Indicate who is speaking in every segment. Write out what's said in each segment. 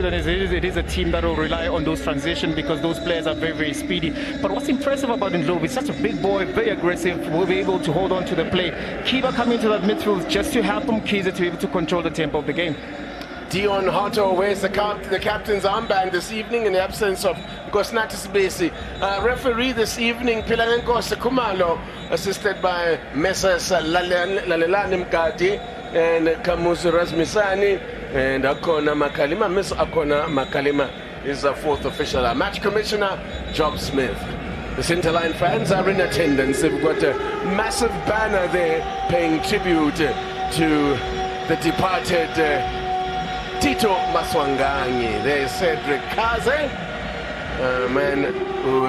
Speaker 1: It is a team that will rely on those transitions because those players are very, very speedy. But what's impressive about Ndlovu, he's such a big boy, very aggressive, will be able to hold on to the play. Kiba coming to that midfield just to help him, Kiza, to be able to control the tempo of the game.
Speaker 2: Dion Hotto wears the captain's armband this evening in the absence of Gosnatis Besi. Referee this evening, Pilanenko Sekhumalo, assisted by Messrs. Lalelani Mkati and Kamuzu Razmisani and Akona Makalima. Miss Akona Makalima is the fourth official. Our match commissioner, Job Smith. The Centerline fans are in attendance. They've got a massive banner there paying tribute to the departed Tito Maswanganyi. There's Cedric Kaze, a man who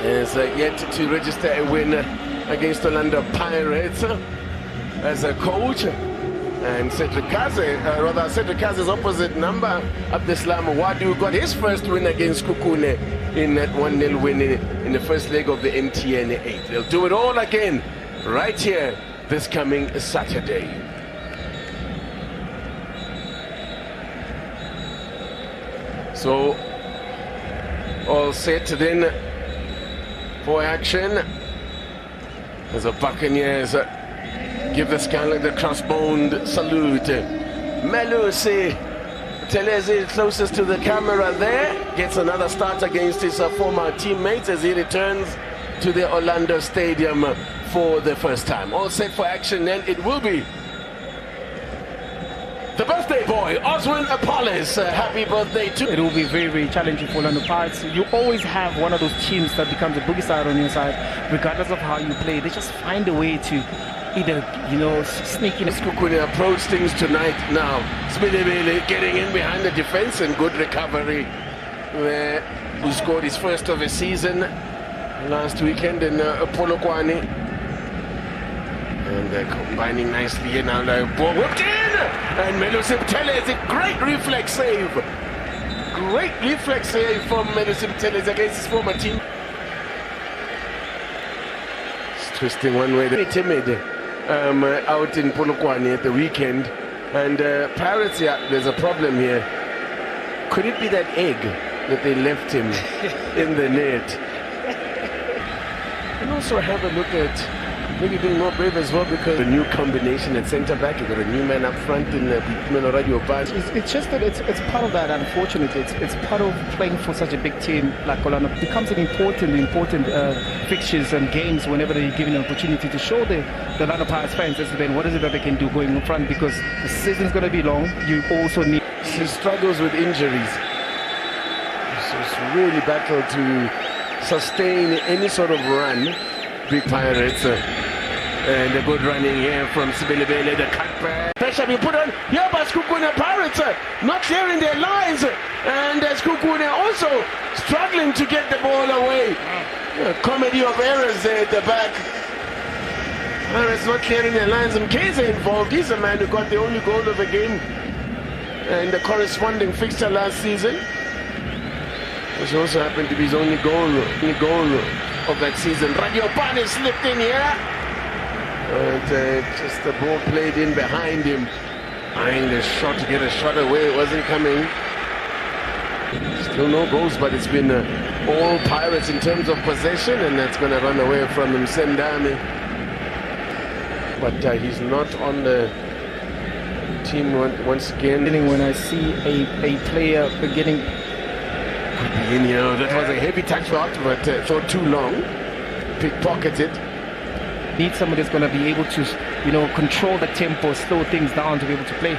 Speaker 2: is yet to register a win against Orlando Pirates as a coach. And Cedric Kaze's opposite number, Abdeslam Wadu, got his first win against Sekhukhune in that 1-0 win in the first leg of the MTN 8. They'll do it all again right here this coming Saturday. So, all set then for action as the Buccaneers give the Scarlet the crossbone salute. Melusi Telezi closest to the camera there, gets another start against his former teammates as he returns to the Orlando Stadium for the first time. All set for action, and it will be the birthday boy, Oswin Apollos. Happy birthday to...
Speaker 1: It will be very, very challenging for Orlando Pirates. You always have one of those teams that becomes a boogie side on your side, regardless of how you play. They just find a way to either, sneak in.
Speaker 2: Sekhukhune approach things tonight now. Sbilebele getting in behind the defense and good recovery. Who scored his first of the season last weekend in Polokwane. And combining nicely here now. Ball whipped in! And Melusip Teles, a great reflex save. Great reflex save from Melusip Teles against his former team. It's twisting one way. Very timid out in Polokwane at the weekend. And Pirates, there's a problem here. Could it be that egg that they left him in the net? And also have a look at maybe being more brave as well, because the new combination at centre back, you've got a new man up front in Radio Bad.
Speaker 1: It's just that it's part of that, unfortunately. It's part of playing for such a big team like Orlando. It becomes an important fixtures and games whenever they're given an opportunity to show the Orlando Pirates fans then what is it that they can do going in front, because the season's going to be long. You also need...
Speaker 2: He struggles with injuries. So it's really battled to sustain any sort of run. Big Pirates. And a good running here from Sibilebele, the cutback. Pressure being put on here by Sekhukhune Pirates, not clearing their lines. And Sekhukhune also struggling to get the ball away. A comedy of errors there at the back. Pirates not clearing their lines. Mkhize involved. He's a man who got the only goal of the game and the corresponding fixture last season, which also happened to be his only goal of that season. Radiopane slipped in here. And just the ball played in behind him. Eyeing the shot to get a shot away. It wasn't coming. Still no goals, but it's been all Pirates in terms of possession, and that's going to run away from him, Sendami. But he's not on the team once again.
Speaker 1: When I see a player getting...
Speaker 2: That was a heavy touch shot, but thought too long. Pickpocketed.
Speaker 1: Need somebody that's going to be able to, control the tempo, slow things down to be able to play.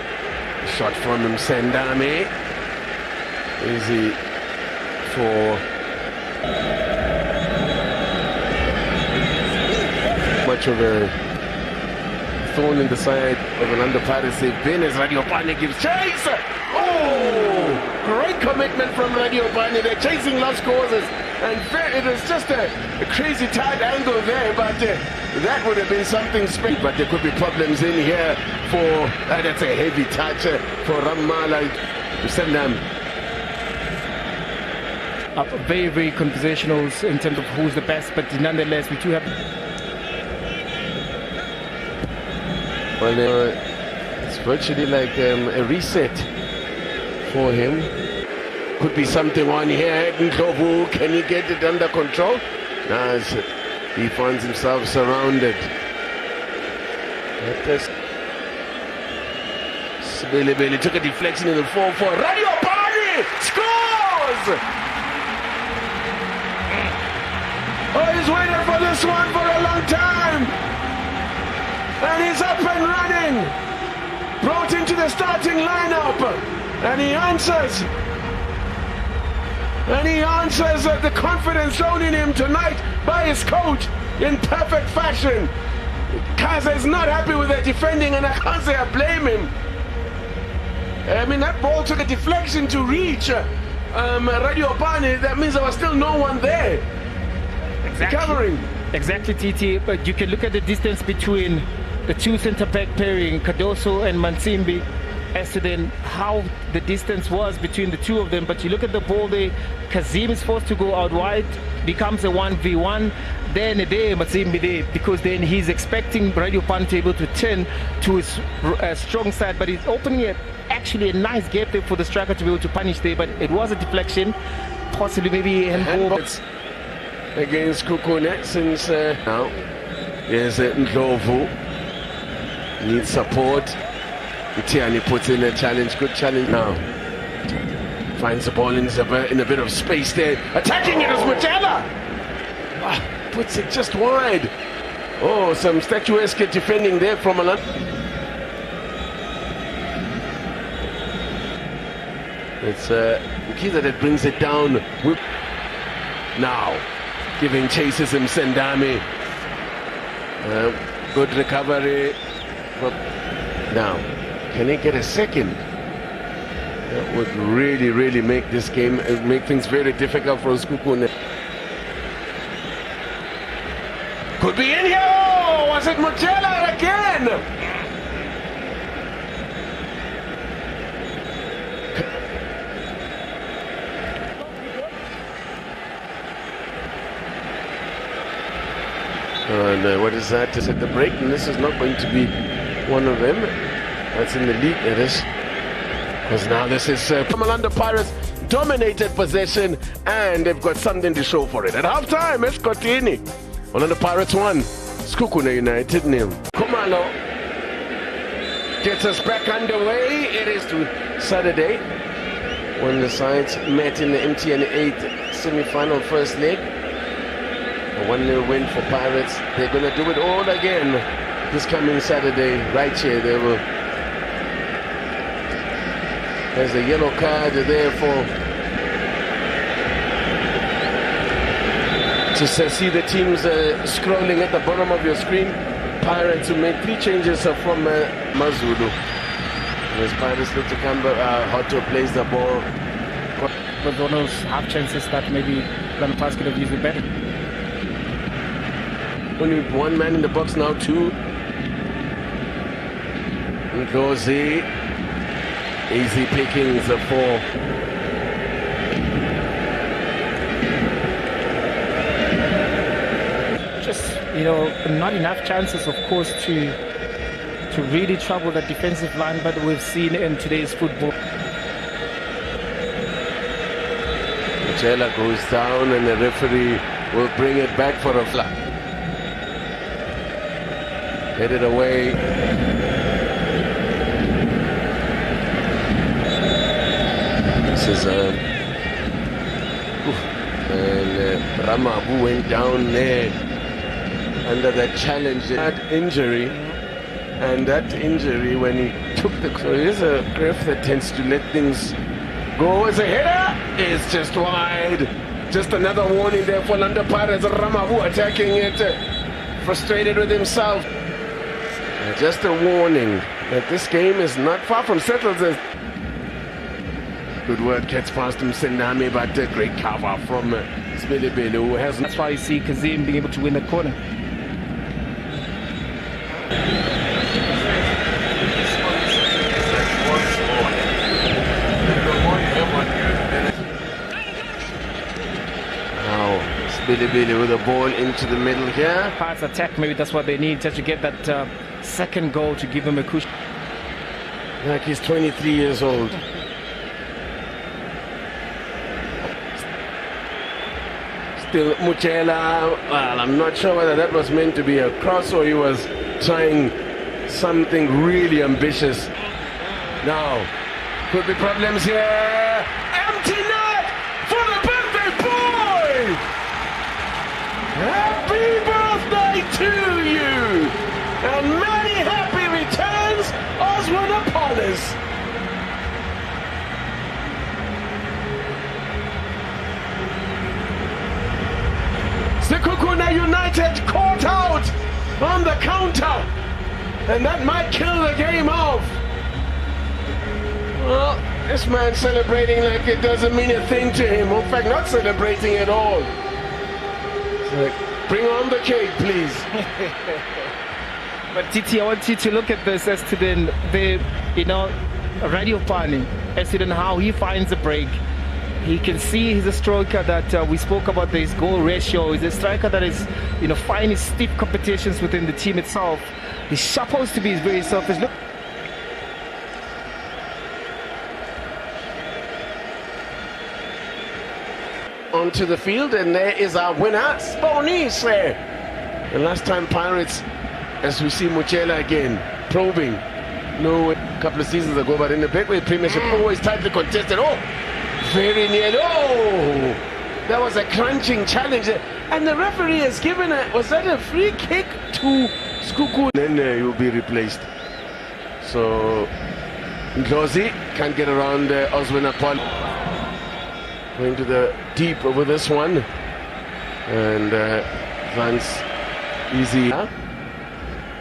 Speaker 2: Shot from him, Sendami. Easy for much of a thorn in the side of Orlando Pirates. They've been as Radiopane gives chase. Oh, great commitment from Radiopane. They're chasing lost causes. And it was just a crazy tight angle there, but that would have been something special. But there could be problems in here for, that's a heavy touch for Ramala to send them.
Speaker 1: Very, very conversational in terms of who's the best, but nonetheless, we do have...
Speaker 2: Well, it's virtually like a reset for him. Could be something on here. Ndlovu, can he get it under control? No, he finds himself surrounded. Billy took a deflection in the 4-4. Radio Party scores! Oh, he's waited for this one for a long time. And he's up and running. Brought into the starting lineup. And he answers. And he answers the confidence shown in him tonight by his coach in perfect fashion. Kaza is not happy with the defending, and I can't say I blame him. I mean, that ball took a deflection to reach Radio Pani. That means there was still no one there.
Speaker 1: Exactly.
Speaker 2: Covering.
Speaker 1: Exactly, TT. But you can look at the distance between the two centre-back pairing, Cardoso and Mansimbi, as to then how the distance was between the two of them. But you look at the ball there, Kazim is forced to go out wide, becomes a 1v1, then there Mansimbi there, because then he's expecting Radio Pan to be able to turn to his strong side, but he's opening it. Actually a nice gap there for the striker to be able to punish there, but it was a deflection, possibly maybe a handball.
Speaker 2: Against Sekhukhune since now. Here's Ndlovu. Needs support. Itiani puts in a challenge, good challenge now. Finds the ball in a bit of space there. Attacking it is Mutela. Puts it just wide. Oh, some statuesque defending there from Alan. It's Mkiza that brings it down. Now, giving chases him Sendami. Good recovery. Now, can he get a second? That would really, really make this game, make things very difficult for Sekhukhune. Could be in here! Oh, was it Mutela again? And what is that? Is it the break? And this is not going to be one of them. That's in the league, it is. Because now this is Orlando Pirates dominated possession, and they've got something to show for it. At halftime, Escotini. Orlando Pirates 1, Sekhukhune United 0. Kumalo gets us back underway. It is to Saturday when the sides met in the MTN 8 semi-final first leg. A 1-0 win for Pirates. They're going to do it all again this coming Saturday. Right here, they will. There's a yellow card there for to see the teams scrolling at the bottom of your screen. Pirates who made 3 changes from Mazulu. As Pirates look to come hot to place the ball.
Speaker 1: But one of those half chances that maybe Orlando Pirates could have used it better.
Speaker 2: Only one man in the box now, 2. Ngozi. Easy pickings for
Speaker 1: just, not enough chances, of course, to really trouble that defensive line, but we've seen in today's football.
Speaker 2: Jela goes down and the referee will bring it back for a flag. Headed away. This is and Ramabu went down there under that challenge, that injury, and that injury when he took the. So here's a ref that tends to let things go as a header. It's just wide. Just another warning there for Orlando Pirates. Ramabu attacking it, frustrated with himself. Just a warning that this game is not far from settled. Good work gets past him, Senami, but a great cover from Sbilibele, who has.
Speaker 1: That's why you see Kazim being able to win the corner.
Speaker 2: Now, Sbilibele with the ball into the middle here.
Speaker 1: Pirates attack, maybe that's what they need, just to get that second goal to give them a cushion.
Speaker 2: Like he's 23 years old. Still Muchela, well, I'm not sure whether that was meant to be a cross or he was trying something really ambitious. Now, could be problems here. Empty net for the birthday boy! Happy birthday to you! And many happy returns, Osman Apollos. Sekhukhune United caught out on the counter, and that might kill the game off. Well, this man celebrating like it doesn't mean a thing to him. In fact, not celebrating at all. It's like, bring on the cake, please.
Speaker 1: But Titi, I want you to look at this as to the Radio Pani, as to how he finds a break. He can see he's a striker that we spoke about his goal ratio. He's a striker that is, finding stiff competitions within the team itself. He's supposed to be very selfish. Look.
Speaker 2: Onto the field, and there is our winner, Sponies. The last time Pirates, as we see Muchela again, probing. No, a couple of seasons ago, but in the Betway Premiership, always tightly contested. Oh! Very near. Oh, that was a crunching challenge, and the referee has given was that a free kick to Sekhukhune? Then he will be replaced. So Ndlozi can't get around Osman Apollo. Going to the deep over this one, and Vance easy.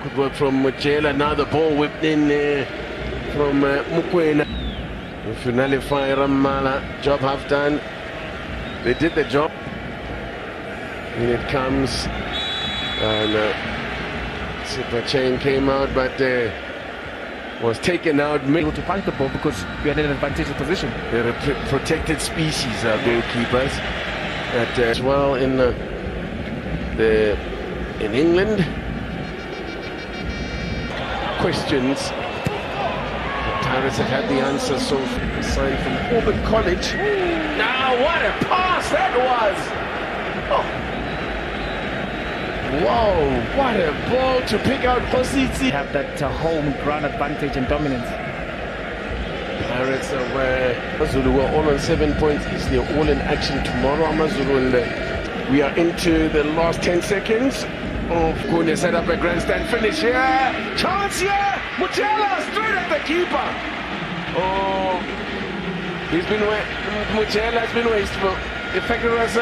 Speaker 2: Good work from Muchela. Now the ball whipped in from Mukwena. Finale fire Ramala, job half done. They did the job. In it comes, and Super Chain came out, but was taken out.
Speaker 1: Able to fight the ball because we are in an advantageous position.
Speaker 2: They're a protected species, our goalkeepers. As well in England. Questions. Pirates have had the answer, so signed from Auburn College. Now, what a pass that was! Oh. Wow, what a ball to pick out Hositsi.
Speaker 1: Have that home ground advantage and dominance.
Speaker 2: Pirates are where Amazulu were all on 7 points. They're all in action tomorrow, Amazulu, and we are into the last 10 seconds. Oh, Kune set up a grandstand finish here. Chance here. Muchela straight at the keeper. Oh, Muchela has been wasteful. In fact, it was